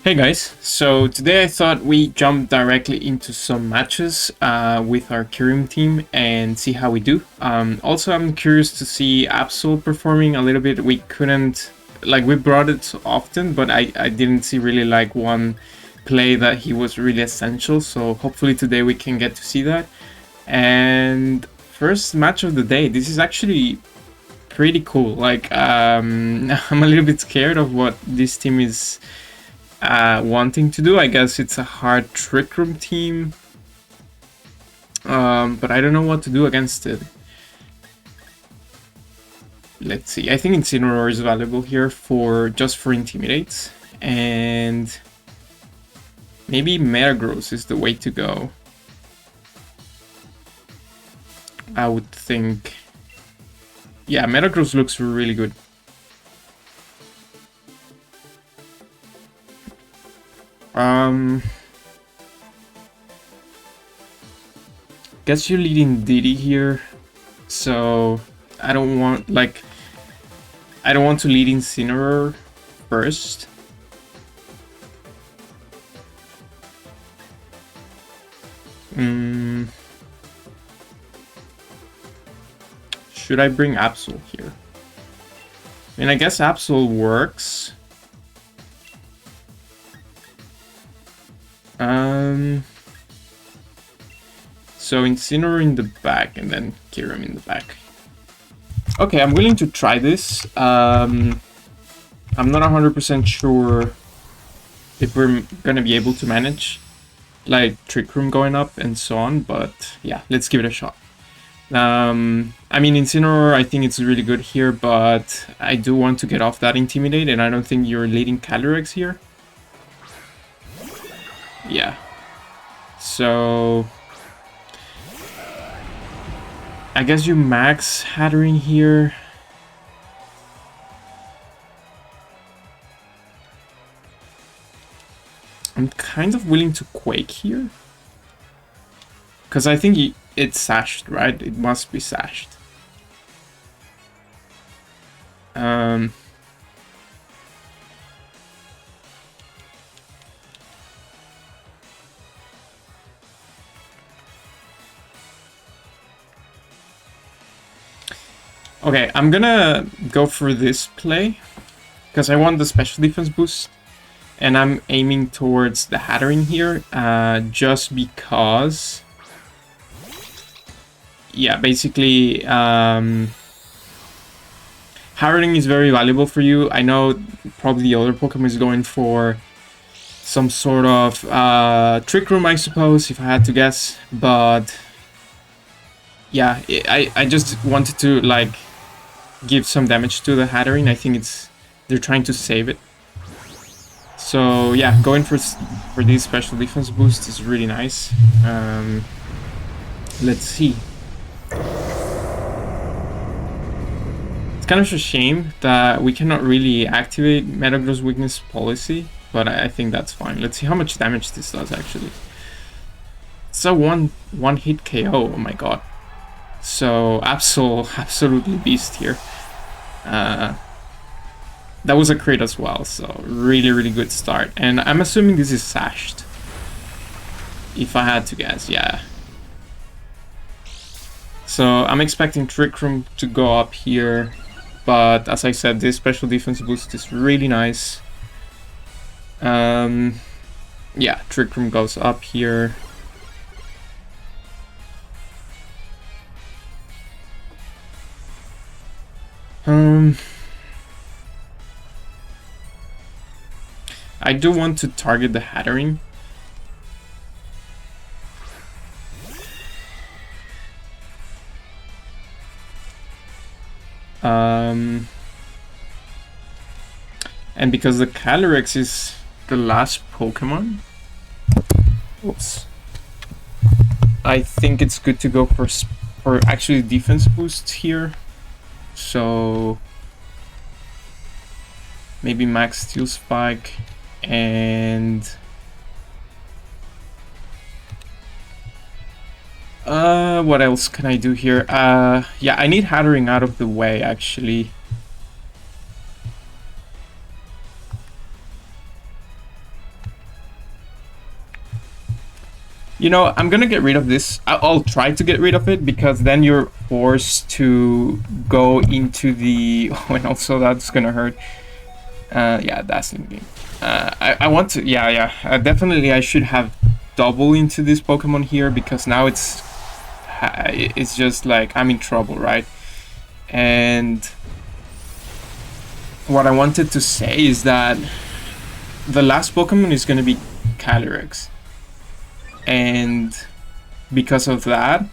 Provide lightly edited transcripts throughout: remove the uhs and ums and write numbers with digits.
Hey guys, so today I thought we jump directly into some matches with our Kyurem team and see how we do. Also, I'm curious to see Absol performing a little bit. We couldn't, like, we brought it often, but I didn't see really like one play that he was really essential. So hopefully today we can get to see that. And first match of the day, this is actually pretty cool. Like, I'm a little bit scared of what this team is wanting to do. I guess it's a hard trick room team, but I don't know what to do against it. Let's see. I think Incineroar is valuable here for just for Intimidate, and maybe Metagross is the way to go. I would think. Yeah, Metagross looks really good. Guess you're leading Diddy here, so I don't want to lead Incineroar first. Should I bring Absol here? I mean, I guess Absol works. So Incineroar in the back and then Kyurem in the back. Okay, I'm willing to try this. I'm not 100% sure if we're gonna be able to manage like Trick Room going up and so on, but yeah, let's give it a shot. I mean, Incineroar, I think it's really good here, but I do want to get off that Intimidate, and I don't think you're leading Calyrex here. Yeah. So I guess you max Hattering here. I'm kind of willing to Quake here. Because I think it's sashed, right? It must be sashed. Okay, I'm gonna go for this play because I want the special defense boost, and I'm aiming towards the Hattering here, just because. Yeah, basically, Hattering is very valuable for you. I know probably the other Pokemon is going for some sort of Trick Room, I suppose, if I had to guess, but yeah, I just wanted to like give some damage to the Hattering. I think they're trying to save it. So yeah, going for this special defense boost is really nice. Let's see. It's kind of a shame that we cannot really activate Metagross weakness policy, but I think that's fine. Let's see how much damage this does actually. It's a one hit KO. Oh my god. So absolutely beast here. That was a crit as well, so really good start. And I'm assuming this is sashed, if I had to guess. Yeah. So I'm expecting Trick Room to go up here, but as I said, this special defense boost is really nice. Yeah, Trick Room goes up here. I do want to target the Hattering. And because the Calyrex is the last Pokemon, oops, I think it's good to go for actually defense boosts here. So maybe max Steel Spike and what else can I do here? Yeah, I need Hattering out of the way actually. You know, I'm gonna get rid of this. I'll try to get rid of it, because then you're forced to go into the... Oh, and also that's gonna hurt. Yeah, that's in game. I want to... Yeah. Definitely I should have double into this Pokemon here, because now it's just like I'm in trouble, right? And what I wanted to say is that the last Pokemon is gonna be Calyrex. And because of that,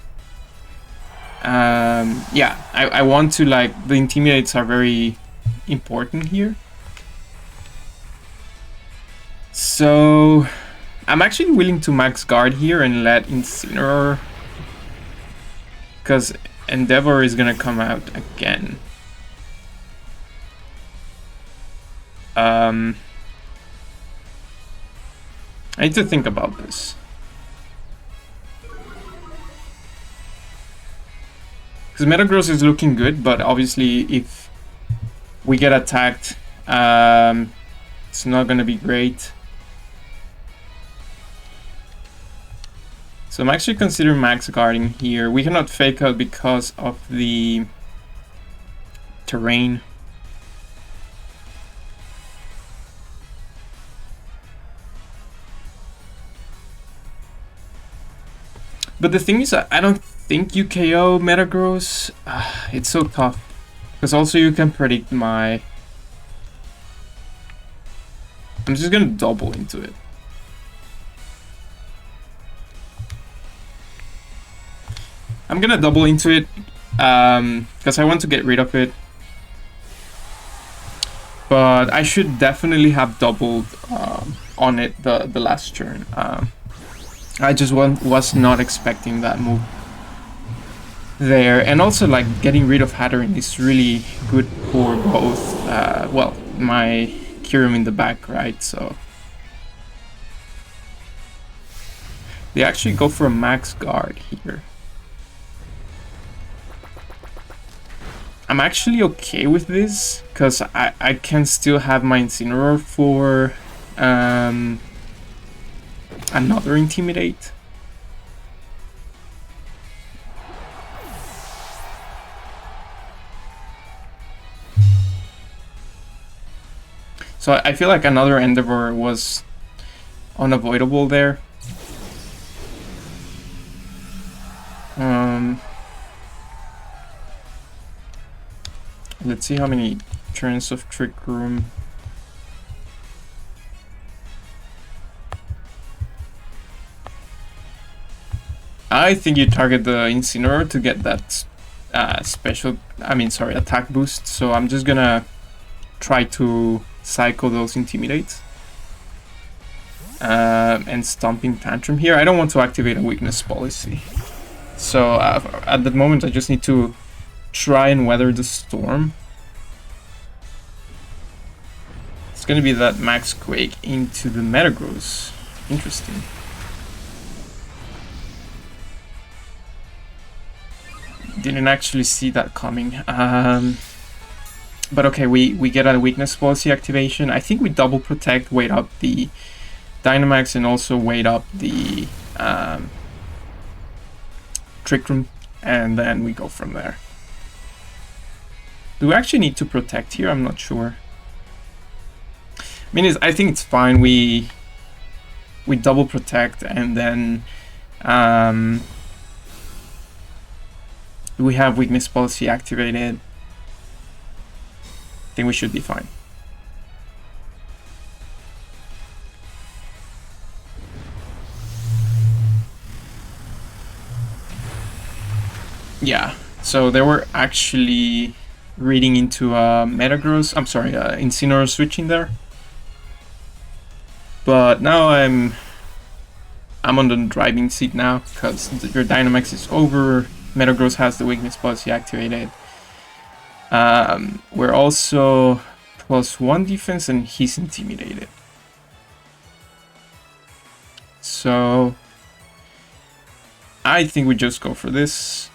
yeah, I want to, like, the Intimidates are very important here. So I'm actually willing to max guard here and let Incineroar, because Endeavor is gonna come out again. I need to think about this. Because Metagross is looking good, but obviously if we get attacked, it's not gonna be great. So I'm actually considering max guarding here. We cannot fake out because of the terrain. But the thing is, I don't think you KO Metagross. It's so tough. Because also you can predict my... I'm just gonna double into it. I'm gonna double into it because I want to get rid of it. But I should definitely have doubled on it the last turn. I just was not expecting that move there. And also, like, getting rid of Hatterene is really good for both, well, my Kyurem in the back, right? So they actually go for a max guard here. I'm actually okay with this, because I can still have my Incineroar for another Intimidate. So I feel like another Endeavor was unavoidable there. Let's see how many turns of Trick Room. I think you target the Incineroar to get that attack boost. So I'm just gonna try to cycle those Intimidates. And Stomping Tantrum here. I don't want to activate a weakness policy. So at the moment I just need to try and weather the storm. It's gonna be that Max Quake into the Metagross. Interesting. Didn't actually see that coming. But okay, we get a weakness policy activation. I think we double protect, wait up the Dynamax, and also wait up the Trick Room, and then we go from there. Do we actually need to protect here? I'm not sure. I mean, I think it's fine. We double protect, and then we have weakness policy activated. I think we should be fine. Yeah, so they were actually reading into Metagross. I'm sorry, Incineroar switching there. But now I'm on the driving seat now, because your Dynamax is over. Metagross has the weakness policy activated. We're also +1 defense, and he's intimidated. So I think we just go for this.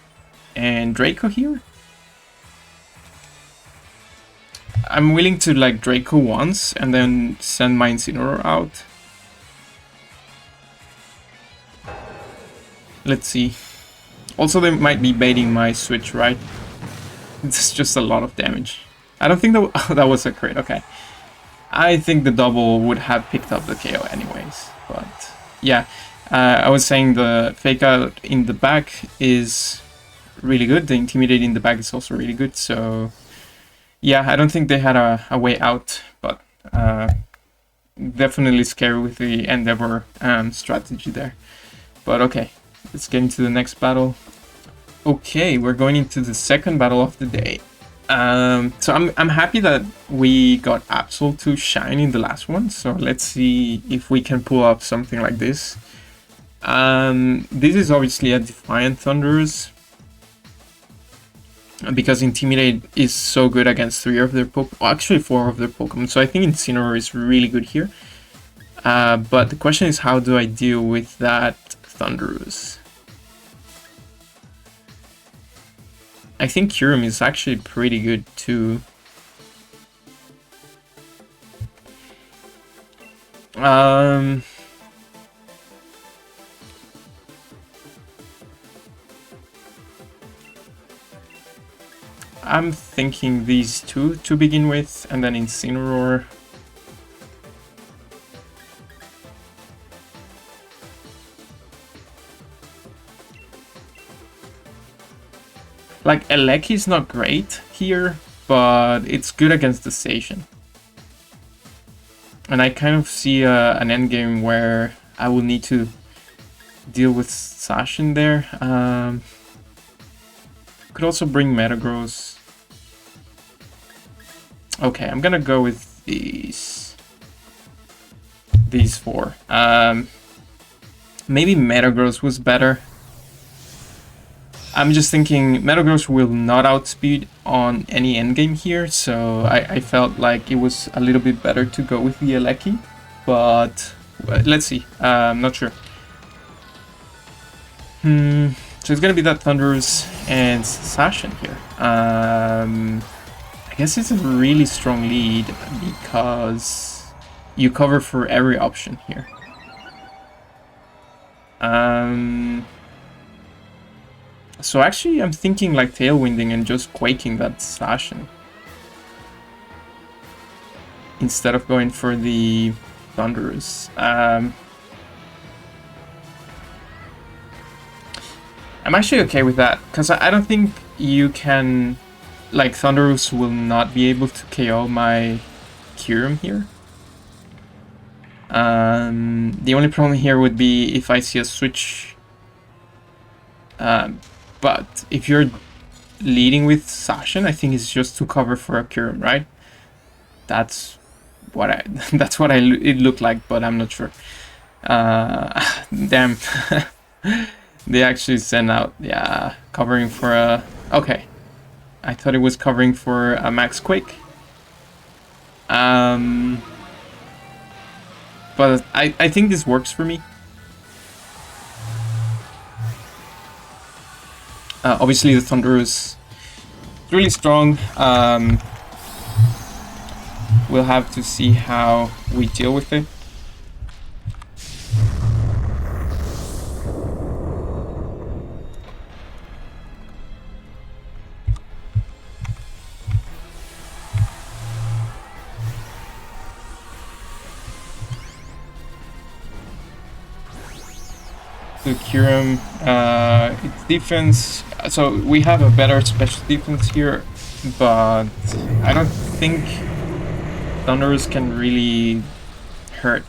And Draco here? I'm willing to, like, Draco once and then send my Incineroar out. Let's see. Also, they might be baiting my switch, right? It's just a lot of damage. I don't think that, that was a crit. Okay. I think the double would have picked up the KO anyways. But yeah, I was saying the fake out in the back is really good. The intimidate in the back is also really good. So yeah, I don't think they had a way out, but definitely scary with the Endeavor strategy there. But okay, let's get into the next battle. Okay, we're going into the second battle of the day. So I'm happy that we got Absol to shine in the last one. So let's see if we can pull up something like this. This is obviously a Defiant Thunderous, because Intimidate is so good against 3 of their Pokemon, well, actually 4 of their Pokemon, so I think Incineroar is really good here. But the question is, how do I deal with that Thunderous? I think Kyurem is actually pretty good too. I'm thinking these two to begin with, and then Incineroar. Like, Eleki is not great here, but it's good against the Zacian. And I kind of see an endgame where I will need to deal with Zacian there. Could also bring Metagross. Okay, I'm gonna go with these 4. Maybe Metagross was better. I'm just thinking Metagross will not outspeed on any endgame here, so I felt like it was a little bit better to go with the Eleki, but let's see. I'm not sure. So it's gonna be that Thunderous and Zacian here. I guess it's a really strong lead because you cover for every option here. So actually I'm thinking like Tailwinding and just Quaking that Zacian instead of going for the Thunderous. I'm actually okay with that, because I don't think you can, like, Thunderous will not be able to KO my Kyurem here. The only problem here would be if I see a switch. But if you're leading with Zacian, I think it's just to cover for a Kyurem, right? That's what it looked like, but I'm not sure. Damn. They actually sent out, yeah, covering for a... Okay. I thought it was covering for a Max Quake. But I think this works for me. Obviously the Thunderous is really strong. We'll have to see how we deal with it. To Kyurem, its defense, so we have a better special defense here, but I don't think Thunderous can really hurt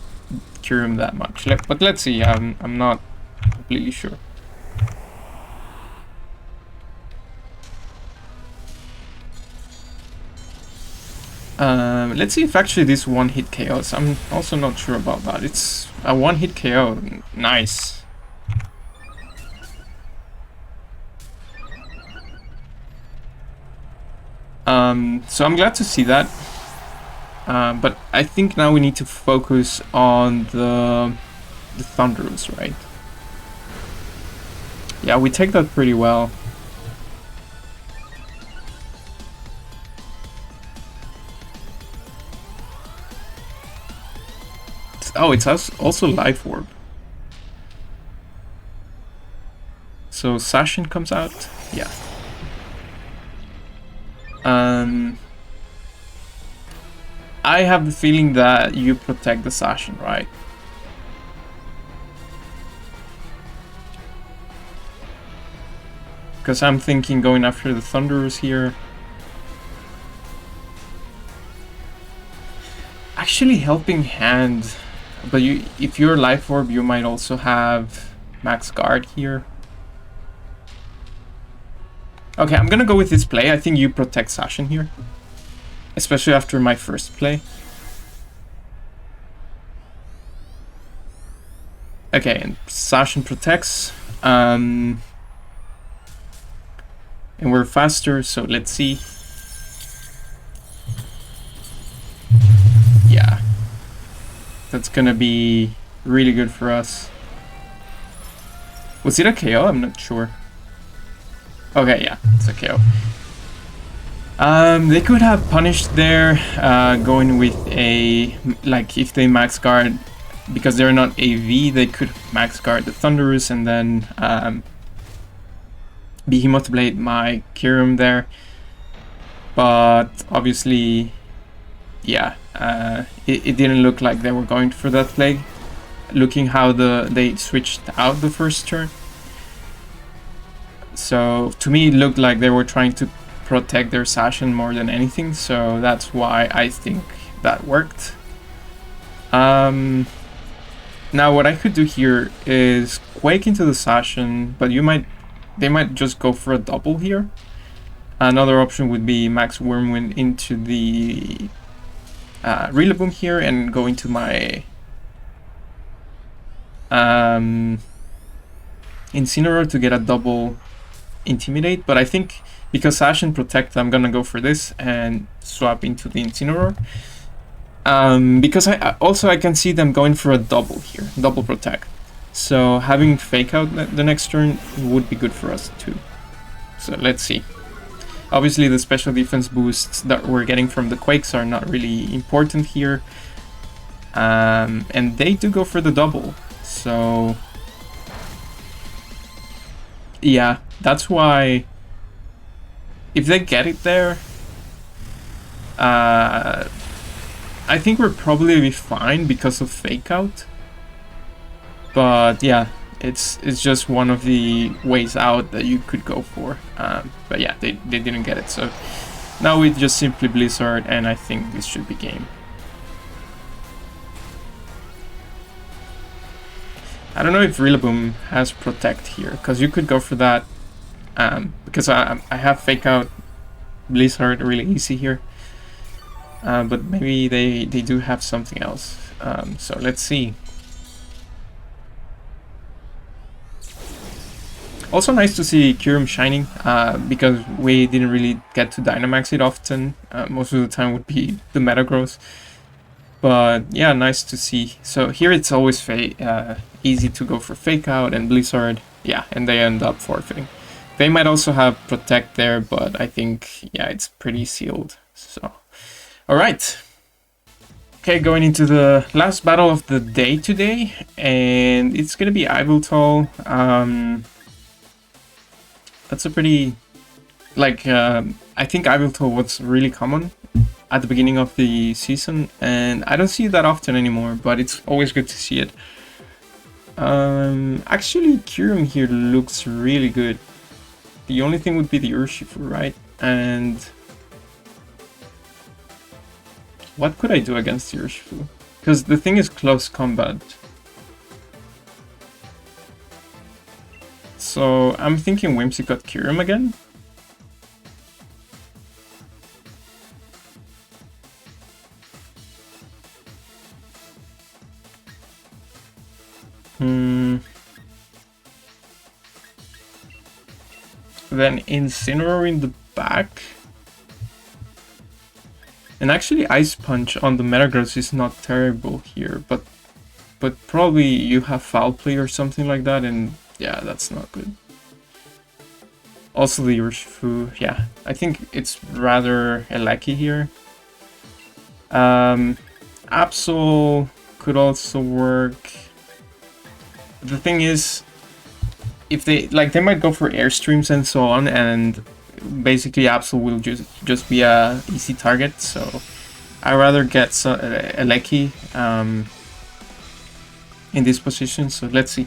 Kyurem that much. But let's see, I'm not completely sure. Let's see if actually this one-hit KOs. I'm also not sure about that. It's a one-hit KO. Nice. So I'm glad to see that. But I think now we need to focus on the Thunderous, right? Yeah, we take that pretty well. Oh, it's also Life Orb. So Sashin comes out. Yeah. I have the feeling that you protect the Sashin, right? Because I'm thinking going after the Thunderers here. Actually, Helping Hand. But if you're Life Orb, you might also have Max Guard here. Okay, I'm gonna go with this play. I think you protect Sashin here. Especially after my first play. Okay, and Sashin protects. And we're faster, so let's see. Yeah. That's gonna be really good for us. Was it a KO? I'm not sure. Okay, yeah, it's a KO. They could have punished there, going with a, like, if they max guard, because they're not AV, they could max guard the Thunderous and then Behemoth Blade my Kyurem there. But obviously, yeah, it didn't look like they were going for that plague, looking how they switched out the first turn. So to me it looked like they were trying to protect their Sashin more than anything, so that's why I think that worked. Now what I could do here is Quake into the Sashin, but they might just go for a double here. Another option would be Max Wormwind into the Rillaboom here and go into my Incineroar to get a double Intimidate, but I think because Sashin protect, I'm gonna go for this and swap into the Incineroar. Because I can see them going for a double here, double protect. So having Fake Out the next turn would be good for us too. So let's see. Obviously the special defense boosts that we're getting from the Quakes are not really important here. And they do go for the double. So yeah, that's why if they get it there, I think we're probably be fine because of Fake Out. But yeah, it's just one of the ways out that you could go for. But yeah, they didn't get it. So now we just simply Blizzard, and I think this should be game. I don't know if Rillaboom has Protect here, because you could go for that. Because I have Fake Out Blizzard really easy here. But maybe they do have something else. So let's see. Also nice to see Kyurem shining, because we didn't really get to Dynamax it often. Most of the time would be the Metagross. But yeah, nice to see. So here it's always easy to go for Fake Out and Blizzard. Yeah, and they end up forfeiting. They might also have Protect there, but I think, yeah, it's pretty sealed. So, alright. Okay, going into the last battle of the day today, and it's gonna be Ivoltol. That's a pretty, like, I think Ivoltol was really common at the beginning of the season, and I don't see it that often anymore, but it's always good to see it. Actually, Kyurem here looks really good. The only thing would be the Urshifu, right? And what could I do against the Urshifu? Because the thing is close combat. So I'm thinking Whimsicott Kyurem again. Then Incineroar in the back. And actually Ice Punch on the Metagross is not terrible here, but probably you have Foul Play or something like that, and yeah, that's not good. Also the Urshifu, yeah, I think it's rather Eleki here. Absol could also work. The thing is, if they like, they might go for airstreams and so on, and basically Absol will just be a easy target. So I rather get a Lecky in this position. So let's see.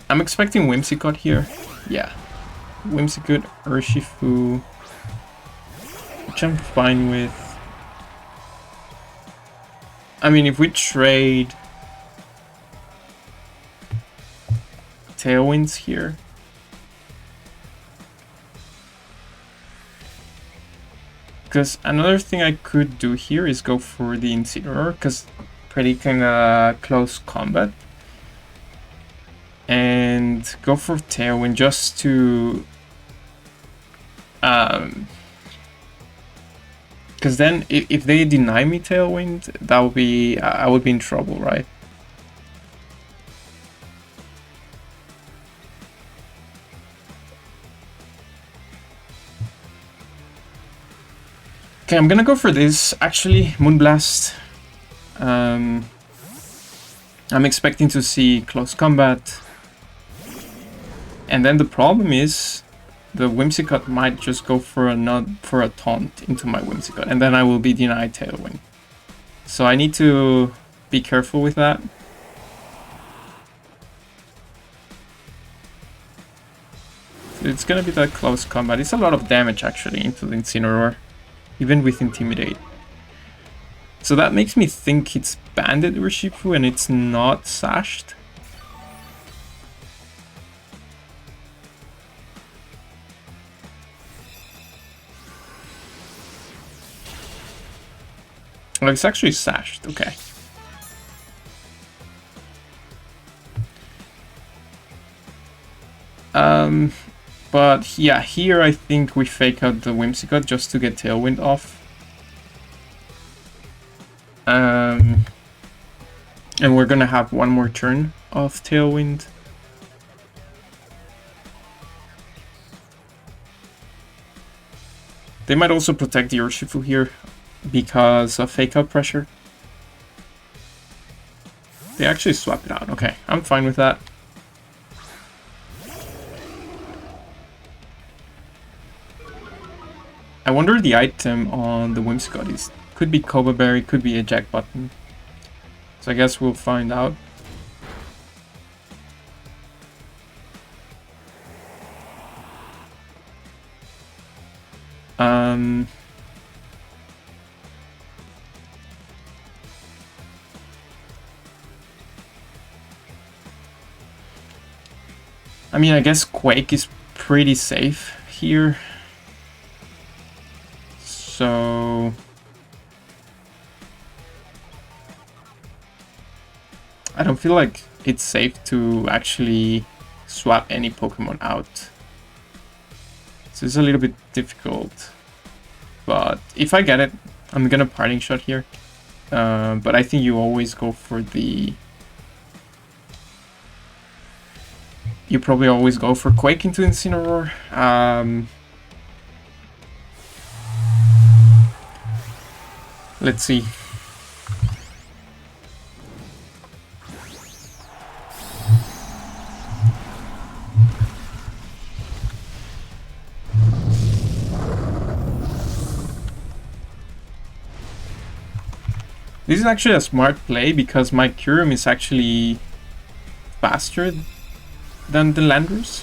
I'm expecting Whimsicott here. Yeah, Whimsicott, Urshifu, which I'm fine with. I mean, if we trade Tailwinds here, because another thing I could do here is go for the Incineroar, because pretty kind of close combat, and go for Tailwind just to because then if they deny me Tailwind, that would be I would be in trouble, right? Okay, I'm gonna go for this actually, Moonblast. I'm expecting to see close combat, and then the problem is the Whimsicott might just go for a taunt into my Whimsicott, and then I will be denied Tailwind. So I need to be careful with that. It's gonna be that close combat. It's a lot of damage actually into the Incineroar, even with Intimidate. So that makes me think it's Banded Urshifu and it's not Sashed. Oh, it's actually Sashed, okay. But yeah, here I think we fake out the Whimsicott just to get Tailwind off. And we're gonna have one more turn of Tailwind. They might also protect the Urshifu here because of fake out pressure. They actually swap it out. Okay, I'm fine with that. I wonder the item on the Whimsicott is, could be Cobra Berry, could be a Jack Button. So I guess we'll find out. I mean, I guess Quake is pretty safe here. So I don't feel like it's safe to actually swap any Pokemon out. So it's a little bit difficult. But if I get it, I'm gonna Parting Shot here. But I think you always go for the... You probably always go for Quake into Incineroar. Let's see. This is actually a smart play because my Kyurem is actually faster than the Landorus.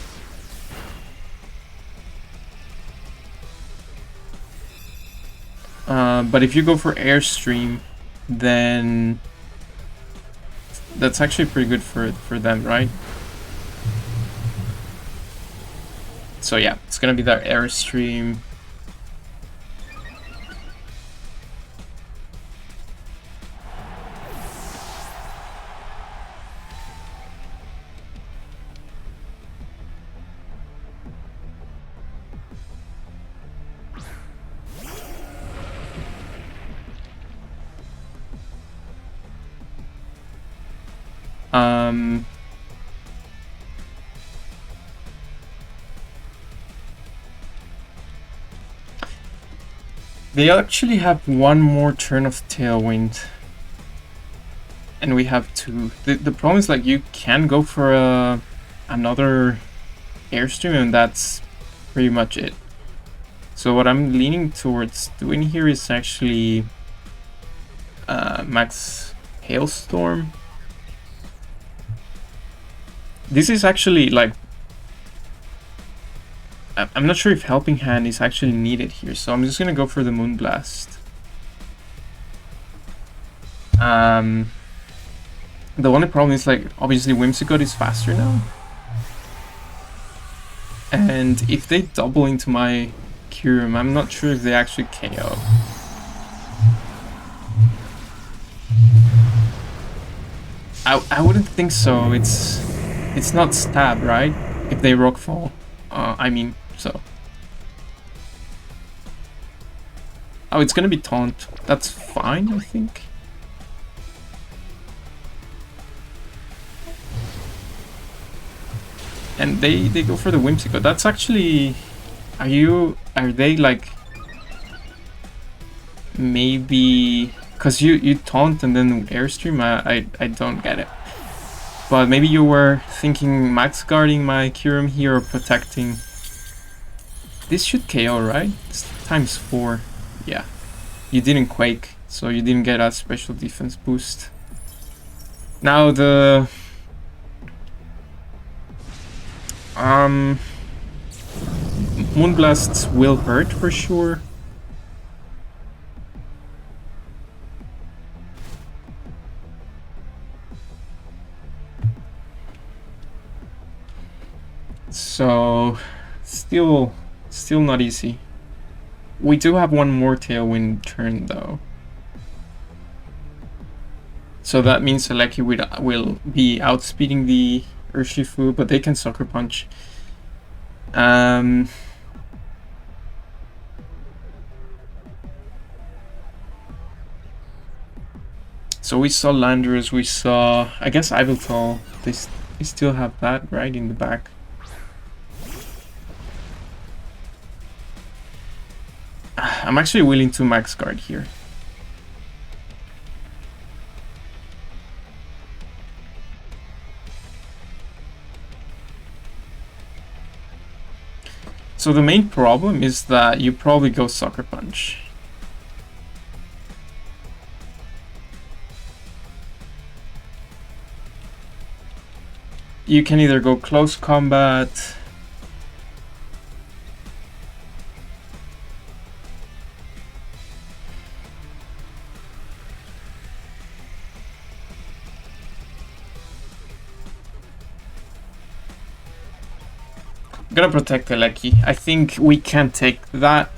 But if you go for Airstream, then that's actually pretty good for them, right? So yeah, it's gonna be that Airstream. They actually have one more turn of Tailwind. And we have two. The problem is, like, you can go for another airstream, and that's pretty much it. So what I'm leaning towards doing here is actually max hailstorm. This is actually, like, I'm not sure if helping hand is actually needed here, so I'm just gonna go for the moonblast. The only problem is, like, obviously Whimsicott is faster now. And if they double into my Kyurem, I'm not sure if they actually KO. I wouldn't think so. It's not stab, right? If they rockfall. I mean, so. Oh, it's gonna be taunt. That's fine, I think. And they go for the Whimsicott. That's actually... Are they, like... Maybe... Because you taunt and then airstream? I don't get it. But maybe you were thinking max guarding my Kyurem here or protecting. This should KO, right? It's ×4. Yeah. You didn't Quake, so you didn't get a special defense boost. Now the... Moonblasts will hurt for sure. So still not easy. We do have one more Tailwind turn though. So that means Seleki will be outspeeding the Urshifu, but they can Sucker Punch. So we saw Landers, we saw, I guess, Iveltal. They still have that right in the back. I'm actually willing to max guard here. So the main problem is that you probably go Sucker Punch. You can either go close combat, I'm gonna protect Teleki. I think we can take that.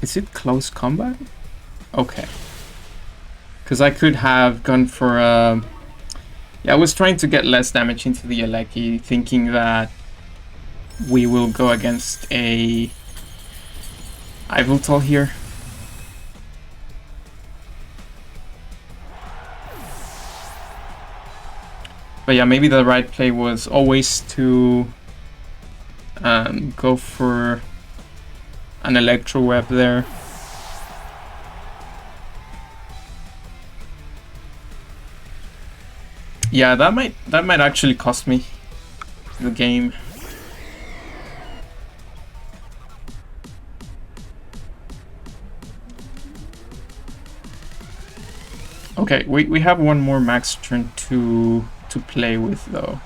Is it close combat? Okay. Because I could have gone for yeah, I was trying to get less damage into the Aleki, thinking that we will go against a Iveltal here. But yeah, maybe the right play was always to go for an Electro Web there. Yeah, that might actually cost me the game. Okay, we have one more max turn to play with though.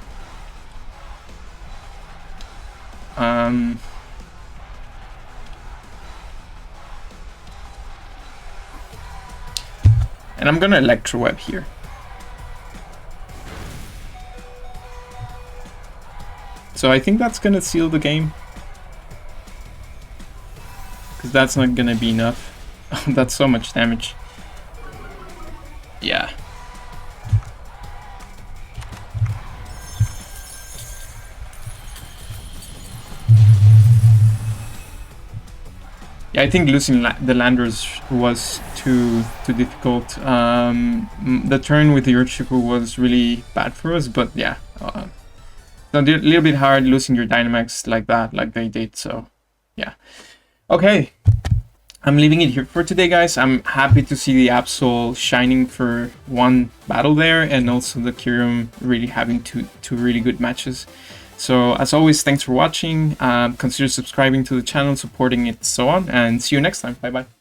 And I'm gonna Electro Web here. So I think that's gonna seal the game. Because that's not gonna be enough. That's so much damage. Yeah. Yeah, I think losing the Landers was too difficult. The turn with the Urshifu was really bad for us, but yeah. a little bit hard losing your Dynamax like that, like they did. So yeah. Okay. I'm leaving it here for today, guys. I'm happy to see the Absol shining for one battle there, and also the Kyurem really having two really good matches. So as always, thanks for watching. Consider subscribing to the channel, supporting it, so on, and see you next time. Bye bye.